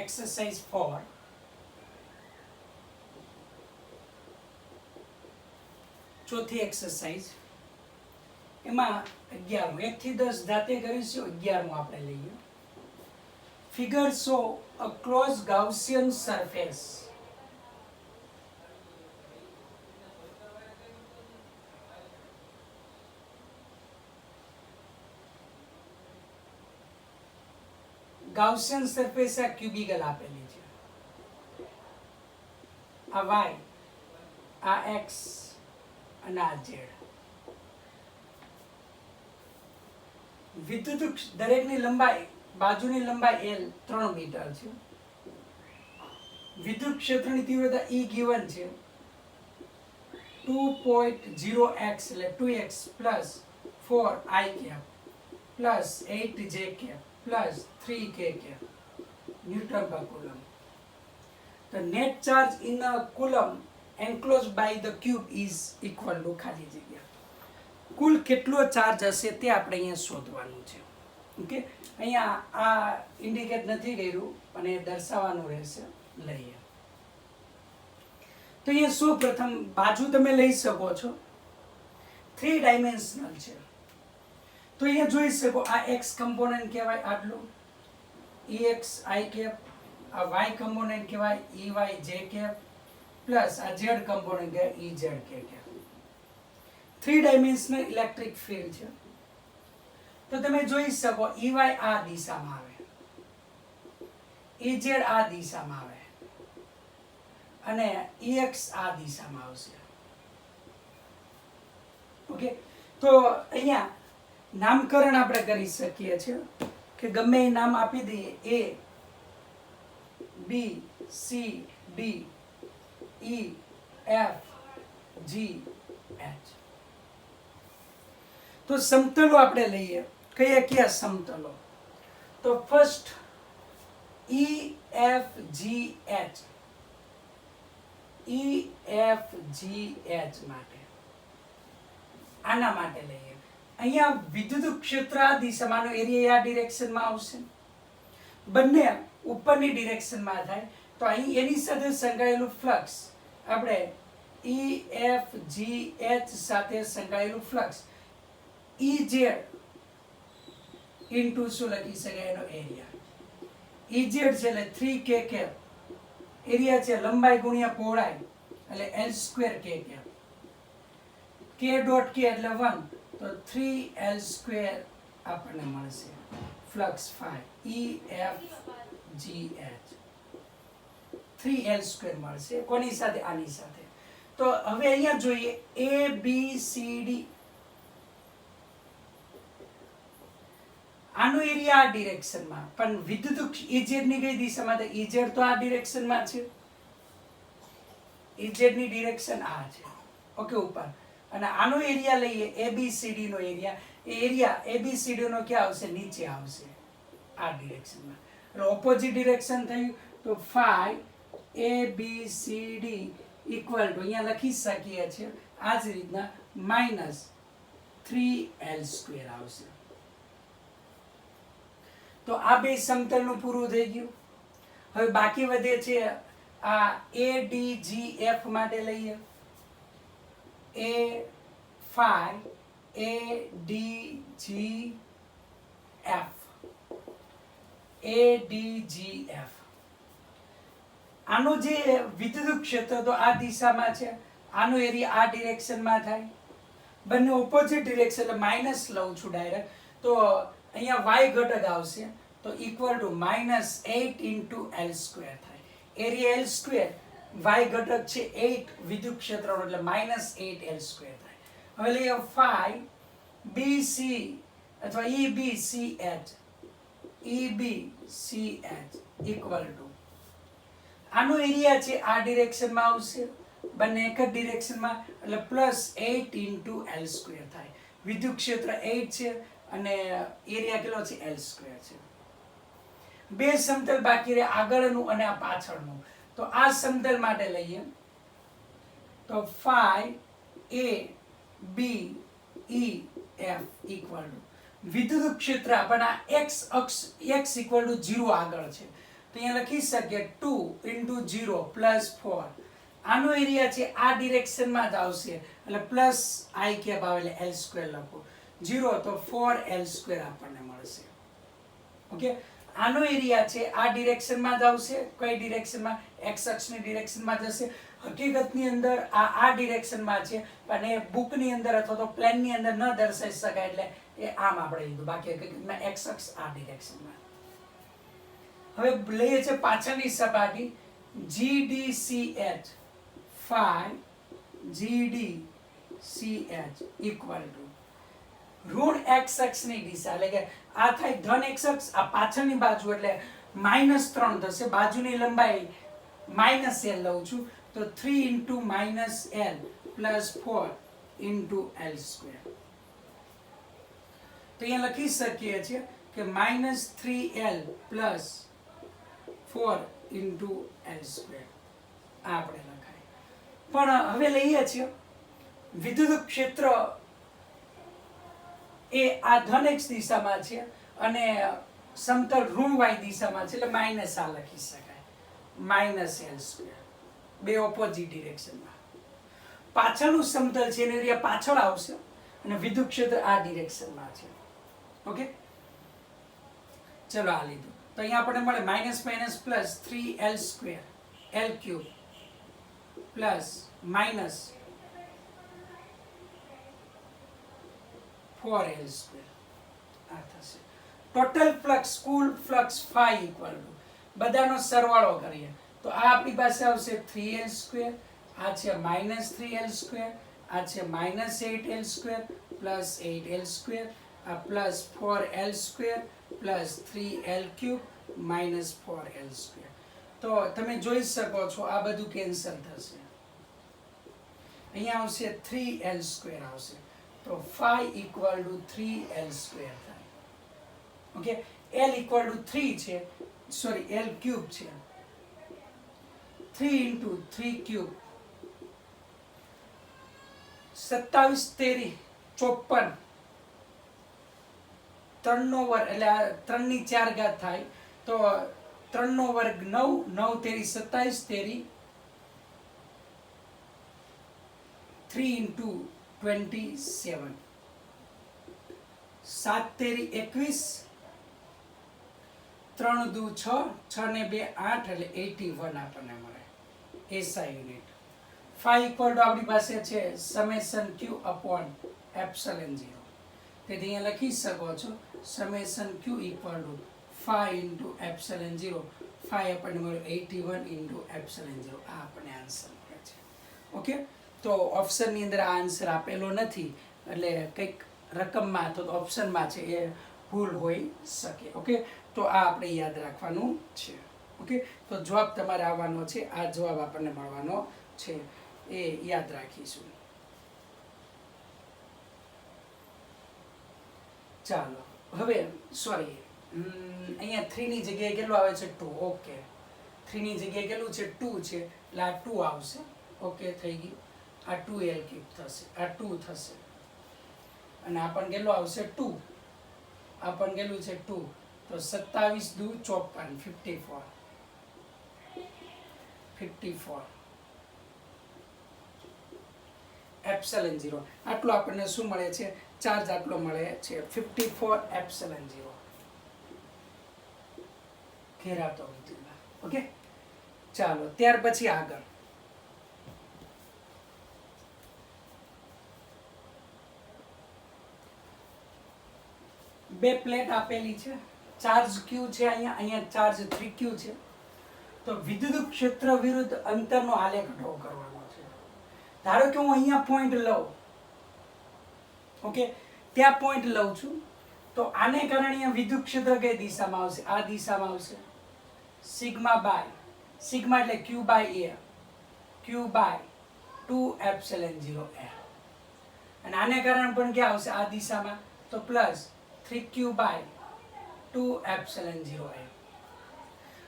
exercise 4. ચોથી exercise એમાં 11 1 થી 10 જાતે કરીશું. 11 આપણે લઈએ. Figure show a close Gaussian surface. Gaussian surface આ ક્યુબિકલ આપેલી છે. આ y, આ x અને આ z. વિદ્યુત દરેકની લંબાઈ, બાજુની લંબાઈ l 3 મીટર છે. વિદ્યુત ક્ષેત્રની તીવ્રતા E given છે 2.0x એટલે 2x plus 4i cap plus 8j cap plus 3k cap newton પર coulomb. The net charge in a coulomb enclosed by the cube is equal to ખાલી જગ્યા. કુલ કેટલો ચાર્જ હશે તે આપણે અહીંયા શોધવાનું છે. ઓકે, અહીંયા આ ઇન્ડિકેટ નથી કર્યું અને દર્શાવવાનું રહેશે. લઈએ તો અહીંયા સૌ પ્રથમ બાજુ તમે લઈ શકો છો, 3 ડાયમેન્શનલ છે. તો અહીંયા જોઈ શકો આ x કમ્પોનન્ટ કહેવાય આટલું ex i કેપ, આ y કમ્પોનન્ટ કહેવાય ey j કેપ પ્લસ આ z કમ્પોનન્ટ કહેવાય ez k cap. 3 dimensional electric field છે. તો તમે જોઈ શકો ey આ દિશામાં આવે, ez આ દિશામાં આવે અને ex આ દિશામાં આવશે. ઓકે, તો અહીંયા નામકરણ આપણે કરી શકીએ છીએ કે ગમે એ નામ આપી દઈએ. a b c d e f g h. તો સમતલો આપણે લઈએ. કયા કયા સમતલો? તો first e f g h. e f g h માટે આના માટે લઈએ. અહીંયા વિદ્યુત ક્ષેત્ર આ દિશામાં, એરિયા આ ડિરેક્શનમાં આવશે. બંને ઉપરની ડિરેક્શનમાં થાય તો અહીં એની સાથે સંકળાયેલું ફ્લક્સ આપણે EFGH સાથે સંકળાયેલું ફ્લક્સ EZ ઇન્ટુ શું લખી શકાય એનો એરિયા. EZ છે એટલે 3k કેપ, એરિયા છે લંબાઈ ગુણ્યા પહોળાઈ એટલે L2 k cap. k dot k એટલે 1 તો 3L2 આપણને મળશે. ફ્લક્સ 5 EFGH 3L2 મળશે. કોની સાથે? આની સાથે. તો હવે અહીંયા જોઈએ A B C D. આનો એરિયા આ ડિરેક્શનમાં, પણ વિદ્યુત EZ ની કઈ દિશામાં? તો EZ તો આ ડિરેક્શનમાં છે, EZ ની ડિરેક્શન આ છે. ઓકે, ઉપર. અને આનો એરિયા લઈએ ABCD નો એરિયા. એ એરિયા ABCD નો ક્યાં આવશે? નીચે આવશે આ ડિરેક્શનમાં. એટલે ઓપોઝિટ ડિરેક્શન થયું તો 5ABCD ઇક્વલ ટુ અહીંયા લખી શકીએ છીએ આ જ રીતના -3L2 આવશે. તો આ બે સમતલનું પૂરું થઈ ગયું. હવે બાકી વધે છે આ ADGF માટે લઈએ. ADGF. આનું જે વિદ્યુત ક્ષેત્ર તો આ દિશામાં છે, આનો એરિયા આ ડિરેક્શનમાં થાય. બંને ઓપોઝિટ ડિરેક્શન એટલે માઇનસ લઉં છું ડાયરેક્ટ. તો અહીંયા y ઘટક આવશે તો ઇક્વલ ટુ -8 ઇન્ટુ L2 થાય. એરિયા L2, y ઘટક છે 8 વિદ્યુત ક્ષેત્રનો એટલે -8L2 થાય. હવે લઈએ 5BC અથવા EBCH ઇક્વલ ટુ આનો એરિયા છે આ ડિરેક્શનમાં આવશે, બંને એક જ ડિરેક્શનમાં એટલે +8 ઇન્ટુ L2 થાય. વિદ્યુત ક્ષેત્ર 8 છે અને એરિયા કેટલો છે? L2 છે. બે સમતલ બાકી રહે, આગળનું અને આ પાછળનું. તો આ સમતલ માટે લઈએ તો 5ABEF ઇક્વલ ટુ વિદ્યુત ક્ષેત્ર પણ આ x અક્ષ x ઇક્વલ ટુ 0 આગળ છે તો તો અહીંયા લખી શકીએ 2 × 0 + 4. આનો એરિયા છે આ ડિરેક્શનમાં જ આવશે એટલે પ્લસ I કેપ આવે એટલે L² લખો. 0 તો 4L² આપણને મળશે. ઓકે, આનો એરિયા છે આ ડિરેક્શનમાં જ આવશે. કઈ ડિરેક્શનમાં? x અક્ષની ડિરેક્શનમાં જશે. હકીકતની અંદર આ ડિરેક્શનમાં છે પણ એ બુકની અંદર અથવા તો પ્લેનની અંદર ન દર્શાવી શકાય એટલે એ આમ આપણે લીધું. બાકી હકીકતમાં x અક્ષ આ ડિરેક્શનમાં. હવે લઈએ છે પાછળની સપાટી GDCH 5 GDCH ઇક્વલ ટુ ઋણ x અક્ષની દિશા એટલે કે આ થાય ધન x અક્ષ, આ પાછળની બાજુ એટલે -3 થશે. બાજુની લંબાઈ -l લઉં છું તો 3 × -l + 4 × L². તો અહીંયા લખી શકીએ છીએ કે -3l + 4 × L². આ આપણે લખાય. પણ હવે લઈએ છીએ વિદ્યુત ક્ષેત્ર એ આ ધન x દિશામાં છે અને સમતલ ઋણ y દિશામાં છે એટલે માઇનસ આ લખી શકાય -L². બે ઓપોઝિટ ડિરેક્શનમાં. પાછળનું સમતલ છે એનો એરિયા પાછળ આવશે અને વિદ્યુત ક્ષેત્ર આ ડિરેક્શનમાં છે. ઓકે, ચલો આ લીધું. તો અહીંયા આપણને મળે -- +3L² L³ + -4L². આ થશે ટોટલ ફ્લક્સ, કુલ ફ્લક્સ ϕ ઇક્વલ ટુ બધાનો સરવાળો કરીએ તો આ આપણી પાસે આવશે 3L², આ છે -3L², આ છે -8L² + 8L², આ +4L² + 3L³ -4L². તો તમે જોઈ શકો છો આ બધું કેન્સલ થશે. અહીંયા આવશે 3L² આવશે તો ϕ ઇક્વલ ટુ 3L² થાય. ઓકે, L ઇક્વલ ટુ 3 છે, સોરી L³ છે. 3 × 3³ 27 તેરી 54, 3 નો વર્ગ એટલે 3 ની 4 ઘાત થાય તો 3 નો વર્ગ 9, 9 તેરી 27 તેરી 3 × 27, 7 તેરી 21, 3 દુ 6, 6 ને 2 8 એટલે 81 આપણને મળે SI યુનિટ. ϕ ઇક્વલ ટુ આપણી પાસે છે q/ε0. તેથી અહીંયા લખી શકો છો q ઇક્વલ ટુ ϕ × ε0. ϕ આપણને મળ્યો 81 × ε0. આ આપણને આન્સર મળે છે. ઓકે, તો ઓપ્શનની અંદર આ આન્સર આપેલો નથી એટલે કંઈક રકમમાં અથવા તો ઓપ્શનમાં છે એ ભૂલ હોઈ શકે. ઓકે, તો આ આપણે યાદ રાખવાનું છે. ઓકે, તો જવાબ તમારે આવવાનો છે, આ જવાબ આપણને મળવાનો છે એ યાદ રાખીશું. ચાલો હવે સોરી અહીંયા 3 ની જગ્યાએ કેટલું આવે છે 2. ઓકે, 3 ની જગ્યાએ કેટલું છે 2 છે એટલે આ 2 આવશે. ઓકે, થઈ ગયું. આ 2L³ થશે, આ 2 થશે અને આ પણ કેટલું આવશે 2. આ પણ કેટલું છે 2 તો 27 દુ 54, 54 ε0. આટલું આપણને શું મળે છે? ચાર્જ આટલો મળે છે 54 ε0 ઘેરાતો વિદ્યુતભાર. ઓકે, ચાલો ત્યાર પછી આગળ બે પ્લેટ આપેલી છે, ચાર્જ Q છે, અહીંયા ચાર્જ 3Q છે. તો વિદ્યુત ક્ષેત્ર વિરુદ્ધ અંતરનો આલેખ ડ્રો કરવાનો છે. ધારો કે હું અહીંયા પોઈન્ટ લઉં, ઓકે, ત્યાં પોઈન્ટ લઉં છું તો આને કારણે અહીંયા વિદ્યુત ક્ષેત્ર કઈ દિશામાં આવશે? આ દિશામાં આવશે. સિગ્મા બાય સિગ્મા એટલે Q/A, Q/2ε0A. અને આને કારણે પણ ક્યાં આવશે? આ દિશામાં તો પ્લસ 3Q/2ε0A.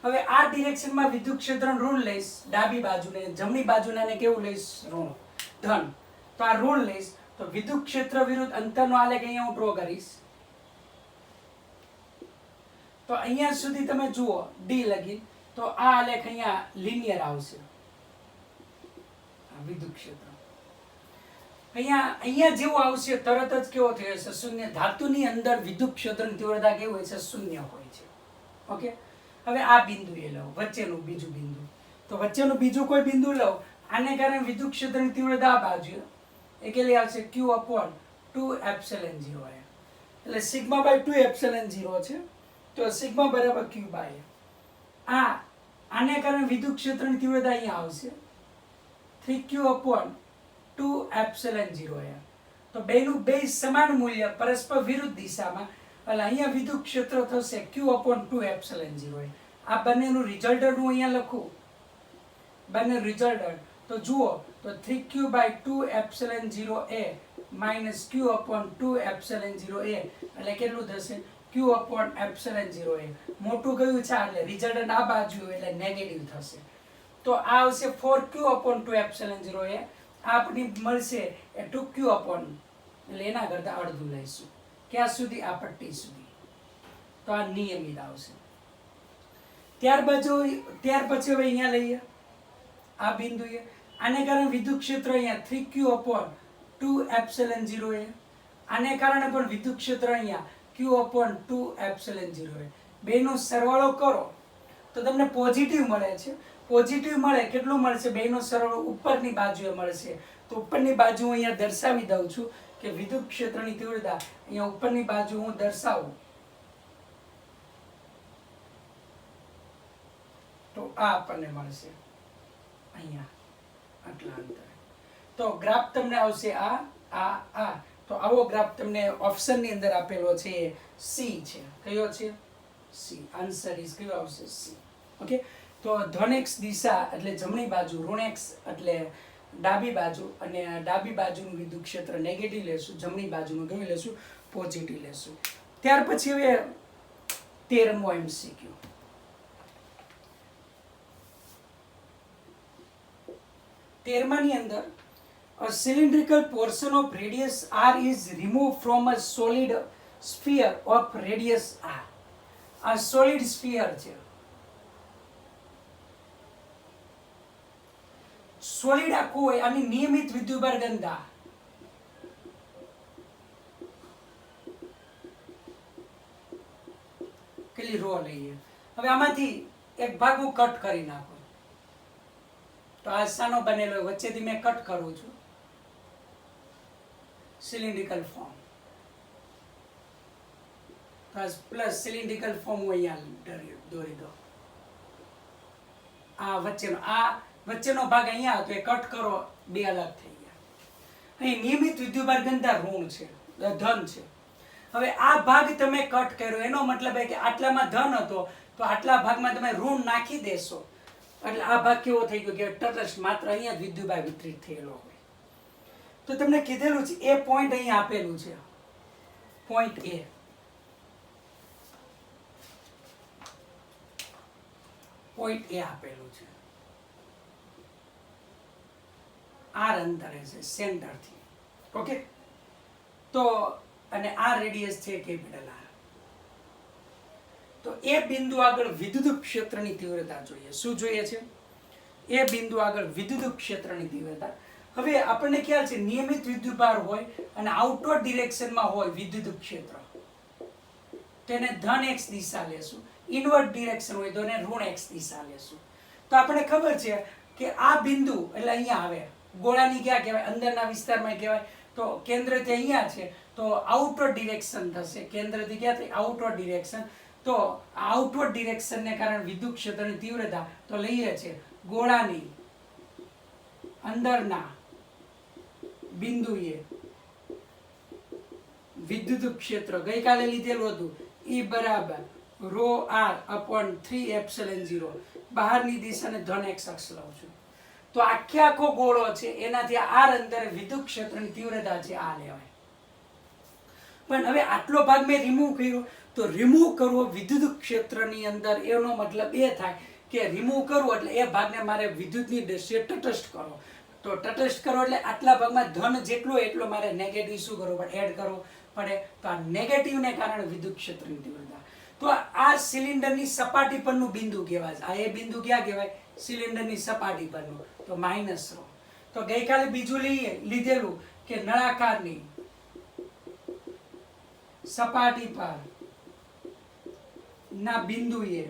હવે આ ડિરેક્શનમાં વિદ્યુત ક્ષેત્રનું ઋણ લઈશ ડાબી બાજુને, જમણી બાજુને કેવું લઈશ? ઋણ, ધન. તો આ ઋણ લઈશ તો વિદ્યુત ક્ષેત્ર વિરુદ્ધ અંતરનો આલેખ અહીંયા હું ડ્રો કરીશ. તો અહીંયા સુધી તમે જુઓ D લગી તો આ આલેખ અહીંયા લિનિયર આવશે, આ વિદ્યુત ક્ષેત્ર અહીંયા જેવું આવશે તરત જ કેવો થયો છે શૂન્ય. ધાતુની અંદર વિદ્યુત ક્ષેત્રની તીવ્રતા કેવું હોય છે શૂન્ય હોય છે. ઓકે, હવે આ બિંદુ એ લઉં, વચ્ચેનું બીજું બિંદુ. તો વચ્ચેનું બીજું કોઈ બિંદુ લઉં, આને કારણે વિદ્યુત ક્ષેત્રની તીવ્રતા આ બાજુ એ કેટલી આવશે Q/2ε0 એટલે σ/2ε0 છે. તો સિગ્મા બરાબર Q બાય આને કારણે વિદ્યુત ક્ષેત્રની તીવ્રતા અહીંયા આવશે 3Q/2ε0. તો બેનું બે સમાન મૂલ્ય પરસ્પર વિરુદ્ધ દિશામાં, એટલે અહીંયા વિદ્યુત ક્ષેત્ર થશે Q/2ε0. આ બંનેનું રિઝલ્ટનું અહીંયા લખું, બંને રિઝલ્ટ તો જુઓ તો 3Q/2ε0a માઇનસ Q/2ε0a એટલે કેટલું થશે Q/ε0a. મોટું કયું છે એટલે રિઝલ્ટ આ બાજુ એટલે નેગેટિવ થશે. તો આ આવશે 4Q/2ε0a. આપણી મળશે એ 2Q એટલે એના કરતા અડધું લઈશું. ક્યાં સુધી? આ પટ્ટી સુધી. તો આ નિયમિત આવશે. ત્યાર પછી હવે અહીંયા લઈએ આ બિંદુએ, આને કારણે વિદ્યુત ક્ષેત્ર અહીંયા 3Q/2ε0a. આને કારણે પણ વિદ્યુત ક્ષેત્ર અહીંયા Q/2ε0a. બેનો સરવાળો કરો તો તમને પોઝિટિવ મળે છે. પોઝિટિવ મળે કેટલું મળશે? બેનો સરવાળો ઉપરની બાજુએ મળશે. તો ઉપરની બાજુ હું અહીંયા દર્શાવી દઉં છું કે વિદ્યુત ક્ષેત્રની તીવ્રતા અહીંયા ઉપરની બાજુ હું દર્શાવું તો આ આપણને મળશે અહીંયા આટલા અંતરે. તો ગ્રાફ તમને આવશે આ. તો આવો ગ્રાફ તમને ઓપ્શનની અંદર આપેલો છે, સી છે. કયો છે? સી. આન્સર ઇઝ કયો આવશે? સી. ઓકે, તો ધન x દિશા એટલે જમણી બાજુ, ઋણ x એટલે ડાબી બાજુ, અને ડાબી બાજુનું વિદ્યુત ક્ષેત્ર નેગેટિવ લેશું, જમણી બાજુનું કયું લેશું? પોઝિટિવ લેશું. ત્યાર પછી હવે 13મો MCQ. તેરમાની અંદર a cylindrical portion of radius r is removed from a solid sphere of radius r. આ solid sphere છે. સોલિડ આખું હોય, આની નિયમિત વિદ્યુતભાર ઘનતા કેટલી રો લઈએ. હવે આમાંથી એક ભાગ હું કટ કરી નાખું. તો આ શાનો બનેલો વચ્ચેથી મેં કટ કરું છું, cylindrical form. Plus cylindrical form હું અહીંયા દોરી દો. આ વચ્ચેનો ભાગ અહીંયા હતો, એ કટ કરો, બે અલગ થઈ ગયા. અહીં નિયમિત વિદ્યુતભાર ઘનતા ઋણ છે, ધન છે. હવે આ ભાગ તમે કટ કર્યો એનો મતલબ એ કે આટલામાં ધન હતો તો આટલા ભાગમાં તમે ઋણ નાખી દેશો એટલે આ ભાગ કેવો થઈ ગયો કે તટસ્થ, માત્ર અહીંયા જ વિદ્યુતભાર વિતરિત થયેલો હોય. તો તમને કીધેલું છે એ પોઈન્ટ અહીંયા આપેલું છે, પોઈન્ટ એ. પોઈન્ટ એ આપેલું છે, આર અંતરે છે સેન્ટરથી. ઓકે, તો અને આ રેડિયસ છે કેપિટલ આર. તો એ બિંદુ આગળ વિદ્યુત ક્ષેત્રની તીવ્રતા જોઈએ. શું જોઈએ છે? એ બિંદુ આગળ વિદ્યુત ક્ષેત્રની તીવ્રતા. હવે આપણને ખ્યાલ છે નિયમિત વિદ્યુતભાર હોય અને આઉટવર્ડ ડિરેક્શનમાં હોય વિદ્યુત ક્ષેત્ર, તેને ધન x દિશા લેશું. ઇનવર્ડ ડિરેક્શન હોય તો એને ઋણ x દિશા લેશું. તો આપણને ખબર છે કે આ બિંદુ એટલે અહીંયા આવે, ગોળાની ક્યાં કહેવાય? અંદરના વિસ્તારમાં કહેવાય. તો કેન્દ્રથી અહીંયા છે તો આઉટવર્ડ ડિરેક્શન થશે. કેન્દ્રથી ક્યાંથી? Outward direction. તો આઉટવર્ડ ડિરેક્શનને કારણે વિદ્યુત ક્ષેત્રની તીવ્રતા તો લઈએ છે ગોળાની અંદરના બિંદુએ વિદ્યુત ક્ષેત્ર ગઈકાલે લીધેલું હતું E બરાબર ρr/3ε0. બહારની દિશાને ધન x અક્ષ લઉં છું. તો આખો ગોળો છે એનાથી આર અંતરે વિદ્યુત ક્ષેત્રની તીવ્રતા છે આ લેવાય. પણ હવે આટલો ભાગ મેં રિમૂવ કર્યો, તો રિમૂવ કરવો વિદ્યુત ક્ષેત્રની અંદર એનો મતલબ એ થાય કે રિમૂવ કરવો એટલે એ ભાગને મારે વિદ્યુતની દ્રષ્ટિએ તટસ્થ કરો. તો તટસ્થ કરો એટલે આટલા ભાગમાં ધન જેટલો એટલો મારે નેગેટિવ શું કરવો પડે? એડ કરવો પડે. તો આ નેગેટિવને કારણે વિદ્યુત ક્ષેત્રની તીવ્રતા. તો આ સિલિન્ડરની સપાટી પરનું બિંદુ કહેવાય. આ એ બિંદુ ક્યાં કહેવાય? સિલિન્ડરની સપાટી પરનું. તો માઇનસ રો. તો ગઈકાલે બીજું લીધેલું કે નળાકારની સપાટી પર ના બિંદુએ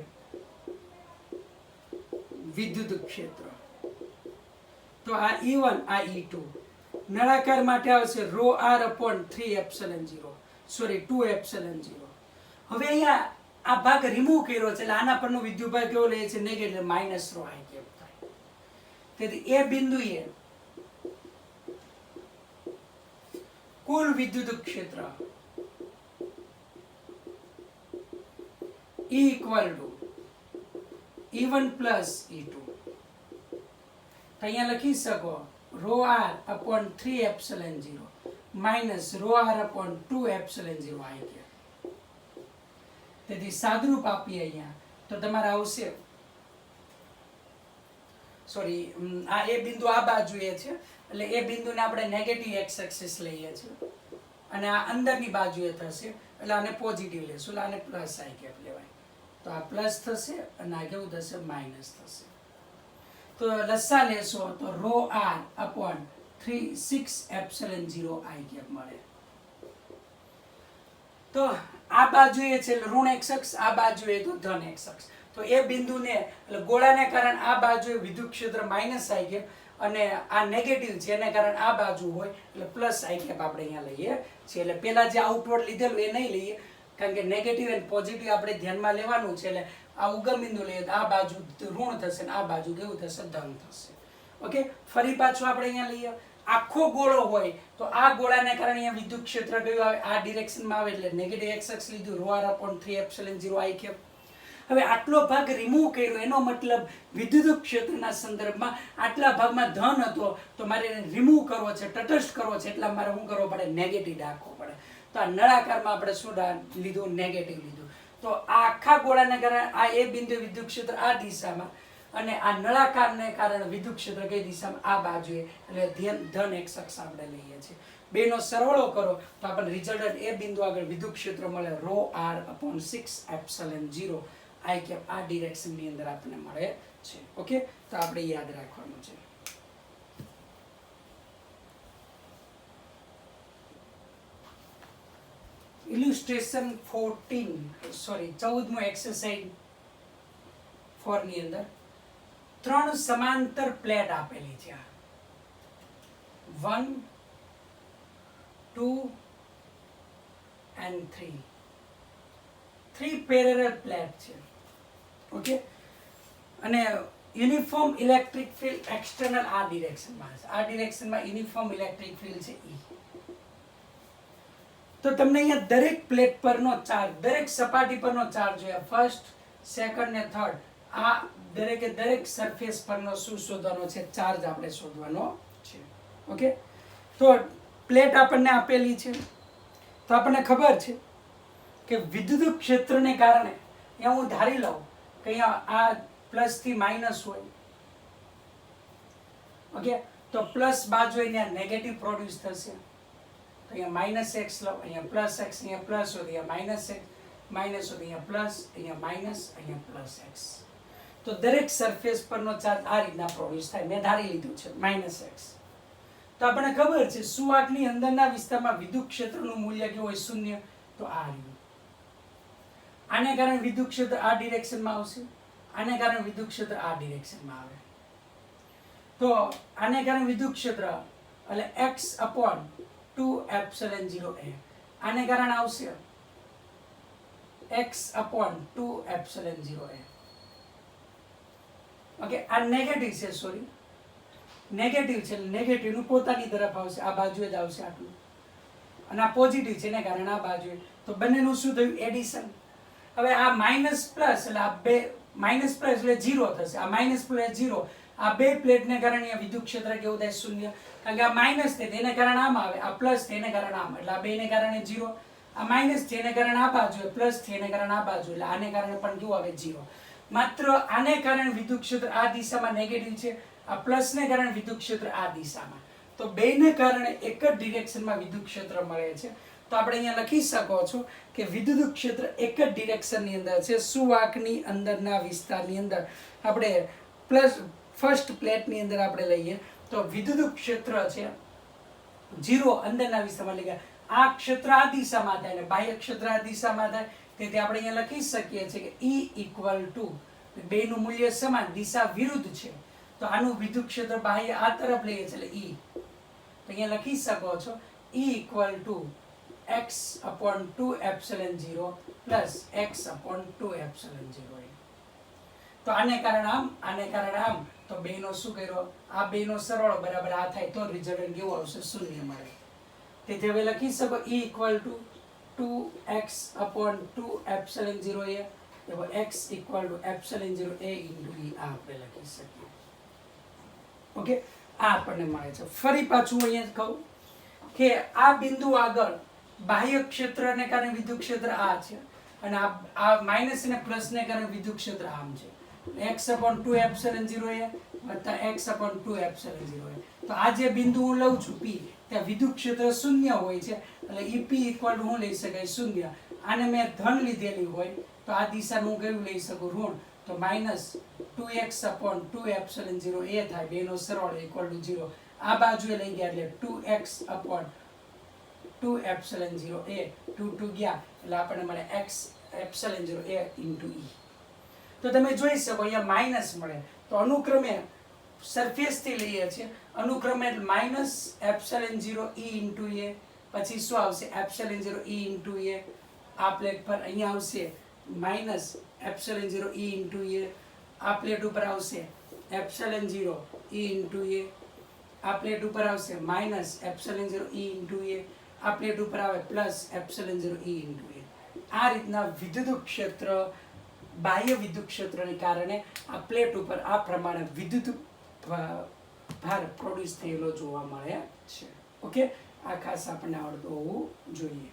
વિદ્યુત ક્ષેત્ર. તો આ E1 આ E2. નળાકાર માટે આવશે ρr/3ε0 સોરી 2ε0. હવે અહીંયા આ ભાગ રિમૂવ કર્યો છે એટલે આના પરનો વિદ્યુતભાર કેવો લે છે? Negative, minus rho i cap થાય. તેથી એ બિંદુએ કુલ વિદ્યુત ક્ષેત્ર E = E1 + E2. તો અહીંયા લખી શકો ρr/3ε0 માઇનસ ρr/2ε0 આઈ કે. તેથી સાદરૂપ આપીએ અહીંયા તો તમારે આવશે સોરી આ એ બિંદુ આ બાજુએ છે એટલે એ બિંદુને આપણે નેગેટિવ એક્સ એક્સિસ લઈએ છીએ અને આ અંદરની બાજુએ થશે એટલે આને પોઝિટિવ લેશું એટલે આને પ્લસ આઈ કેપ લેવાય. તો આ પ્લસ થશે અને આ કેવું થશે? માઇનસ થશે. તો લસા લેશો તો ρr/6ε0 આઈ કેપ મળે. તો આ બાજુએ છે ઋણ એક્સ અક્ષ, આ બાજુએ તો ધન એક્સ અક્ષ. તો એ બિંદુને એટલે ગોળાને કારણે આ બાજુએ વિદ્યુત ક્ષેત્ર માઇનસ આઈ કેપ અને આ નેગેટિવ છે એને કારણે આ બાજુ હોય એટલે પ્લસ આઈ કેપ આપણે અહીંયા લઈએ છીએ. એટલે પહેલા જે આઉટવર્ડ લીધેલું એ નહીં લઈએ કારણ કે નેગેટિવ અને પોઝિટિવ આપણે ધ્યાનમાં લેવાનું છે. એટલે આ ઉગમ બિંદુ લઈએ તો આ બાજુ ઋણ થશે ને આ બાજુ કેવું થશે? ધન થશે. ઓકે, ફરી પાછું આપણે અહીંયા લઈએ. આખો ગોળો હોય તો આ ગોળાને કારણે અહીંયા વિદ્યુત ક્ષેત્ર કયું આવે? આ ડિરેક્શનમાં આવે એટલે નેગેટિવ એક્સ અક્ષ લીધું ρr/3ε0 આઈ કેપ. હવે આટલો ભાગ રિમૂવ કર્યો એનો મતલબ વિદ્યુત ક્ષેત્રના સંદર્ભમાં આટલા ભાગમાં ધન હતો તો મારે એને રિમૂવ કરવો છે, તટસ્થ કરવો છે એટલે મારે શું કરવો પડે? નેગેટિવ રાખવો પડે. તો આ નળાકારમાં આપણે શું લીધું? નેગેટિવ લીધું. તો આ આખા ગોળાને કારણે આ એ બિંદુ વિદ્યુત ક્ષેત્ર આ દિશામાં અને આ નળાકારને કારણે વિદ્યુત ક્ષેત્ર કઈ દિશામાં? આ બાજુએ એટલે ધન એક્સ અક્ષ આપણે લઈએ છીએ. બેનો સરવાળો કરો તો આપણને રિઝલ્ટ એ બિંદુ આગળ વિદ્યુત ક્ષેત્ર મળે ρr/6ε0 આઈ કેપ. આ ડિરેક્શનની અંદર આપણને મળે છે. ઓકે, તો આપણે યાદ રાખવાનું છે. ઇલ્યુસ્ટ્રેશન 14 એક્સરસાઇઝ 4 ની અંદર 3 સમાંતર પ્લેટ આપેલી છે. 1 2 and 3 પેરેલલ પ્લેટ છે. ઓકે, અને યુનિફોર્મ ઇલેક્ટ્રિક ફિલ્ડ એક્સટર્નલ આ ડિરેક્શનમાં છે. આ ડિરેક્શનમાં યુનિફોર્મ ઇલેક્ટ્રિક ફિલ્ડ છે E. તો તમને અહીંયા દરેક પ્લેટ પરનો ચાર્જ, દરેક સપાટી પરનો ચાર્જ જોઈએ. ફર્સ્ટ, સેકન્ડ ને થર્ડ આ દરેક સરફેસ પરનો શું શોધવાનો છે? ચાર્જ આપણે શોધવાનો છે. ઓકે, તો પ્લેટ આપણને આપેલી છે તો આપણને ખબર છે કે વિદ્યુત ક્ષેત્રને કારણે અહીંયા હું ધારી લઉં કે અહીંયા આ પ્લસ થી માઇનસ હોય. ઓકે, તો પ્લસ બાજુ અહીંયા નેગેટિવ પ્રોડ્યુસ થશે. તો અહીંયા માઇનસ એક્સ લો, અહીંયા પ્લસ એક્સ, અહીંયા પ્લસ હોય અહીંયા માઇનસ એક્સ, માઇનસ હોય અહીંયા પ્લસ, અહીંયા માઇનસ, અહીંયા પ્લસ એક્સ. તો દરેક સરફેસ પરનો ચાર્જ આ રીતના પ્રોડ્યુસ થાય. મેં ધારી લીધું છે માઇનસ એક્સ. તો આપણને ખબર છે સુવાહકની અંદરના વિસ્તારમાં વિદ્યુત ક્ષેત્રનું મૂલ્ય કેવું હોય? 0. તો આ રહ્યું. આને કારણે વિદ્યુત ક્ષેત્ર આ ડિરેક્શનમાં આવશે, આને કારણે વિદ્યુત ક્ષેત્ર આ ડિરેક્શનમાં આવે. તો આને કારણે વિદ્યુત ક્ષેત્ર એટલે x/2ε0a. આને કારણે આવશે x/2ε0a. ઓકે, આ નેગેટિવ છે, સોરી નેગેટિવ છે એટલે નેગેટિવનું પોતાની તરફ આવશે, આ બાજુએ જ આવશે આટલું. અને આ પોઝિટિવ છે ને કારણે આ બાજુએ. તો બંનેનું શું થયું? એડિશન. હવે આ માઇનસ પ્લસ એટલે આ બે માઇનસ પ્લસ એટલે 0 થશે. આ માઇનસ પ્લસ 0 આ બે પ્લેટને કારણે અહીંયા વિદ્યુત ક્ષેત્ર કેવું થાય? 0. કારણ કે આ માઇનસ છે તેને કારણે આમ આવે, આ પ્લસ છે એને કારણે આમ, એટલે આ બેને કારણે 0. આ માઇનસ છે એને કારણે આ બાજુ, પ્લસ છે એને કારણે આ બાજુ, એટલે આને કારણે પણ કેવું આવે? 0. માત્ર આને કારણે વિદ્યુત ક્ષેત્ર આ દિશામાં નેગેટિવ છે, આ પ્લસને કારણે વિદ્યુત ક્ષેત્ર આ દિશામાં. તો બેને કારણે એક જ ડિરેક્શનમાં વિદ્યુત ક્ષેત્ર મળે છે તો આપણે અહીંયા લખી શકો છો કે વિદ્યુત ક્ષેત્ર એક જ ડિરેક્શનની અંદર છે. સુવાહકની અંદરના વિસ્તારની અંદર આપણે પ્લસ ફર્સ્ટ પ્લેટની અંદર આપણે લઈએ તો વિદ્યુત ક્ષેત્ર છે 0 અંદરના વિસ્તારમાં લઈ ગયા. આ ક્ષેત્ર આ દિશામાં થાય અને બાહ્ય ક્ષેત્ર આ દિશામાં થાય, તેથી આપણે અહીંયા લખી શકીએ છીએ કે E ઇક્વલ ટુ બેનું મૂલ્ય સમાન, દિશા વિરુદ્ધ છે, તો આનું વિદ્યુત ક્ષેત્ર બાહ્ય આ તરફ લઈએ છીએ એટલે E. તો અહીંયા લખી શકો છો E equal to x/2ε0 plus x/2ε0. તો આને કારણે આમ તો બેનો શું કર્યો, આ બેનો સરવાળો બરાબર આ થાય તો રિઝલ્ટ કેવું આવશે, શૂન્ય મળે. તેથી હવે લખી શકો E equal to 2x/2ε0a, x equal to ε0a into E આ આપણે લખી શકીએ. ઓકે, આ આપણને મળે છે. ફરી પાછું અહીંયા કહું કે આ બિંદુ આગળ બાહ્ય ક્ષેત્રને કારણે વિદ્યુત ક્ષેત્ર આ છે અને આ માઈનસ અને પ્લસ ને કારણે વિદ્યુત ક્ષેત્ર આમ છે. x/2ε0a વત્તા x/2ε0a. તો આ જે બિંદુ હું લઉં છું P, ત્યાં વિદ્યુત ક્ષેત્ર શૂન્ય હોય છે એટલે EP ઇક્વલ ટુ હું લઈ શકાય શૂન્ય. આને મેં ધન લીધેલી હોય તો આ દિશામાં હું કયું લઈ શકું, ઋણ, તો -2x/2ε0a થાય, બેનો સરવાળો ઇક્વલ ટુ 0. આ બાજુએ લઈ ગયા એટલે 2x/2ε0a 2 ગયા એટલે આપણને મળે x/0a ઇન્ટુ E. તો તમે જોઈ શકો અહીંયા માઇનસ મળે તો અનુક્રમે સરફેસ થી લઈએ છીએ, અનુક્રમે -ε0e ઇન્ટુ a, પછી શું આવશે ε0e ઇન્ટુ a. આ પ્લેટ પર અહીંયા આવશે -ε0e ઇન્ટુ a, આ પ્લેટ ઉપર આવશે ε0e ઇન્ટુ a, આ પ્લેટ ઉપર આવશે -ε0e ઇન્ટુ a, આ પ્લેટ ઉપર આવે +ε0e ઇન્ટુ a. આ રીતના વિદ્યુત ક્ષેત્ર બાહ્ય વિદ્યુત ક્ષેત્રને કારણે આ પ્લેટ ઉપર આ પ્રમાણે વિદ્યુત ભાર પ્રોડ્યુસ થયેલો જોવા મળે છે. ઓકે, આ ખાસ આપણને આવડતું હોવું જોઈએ.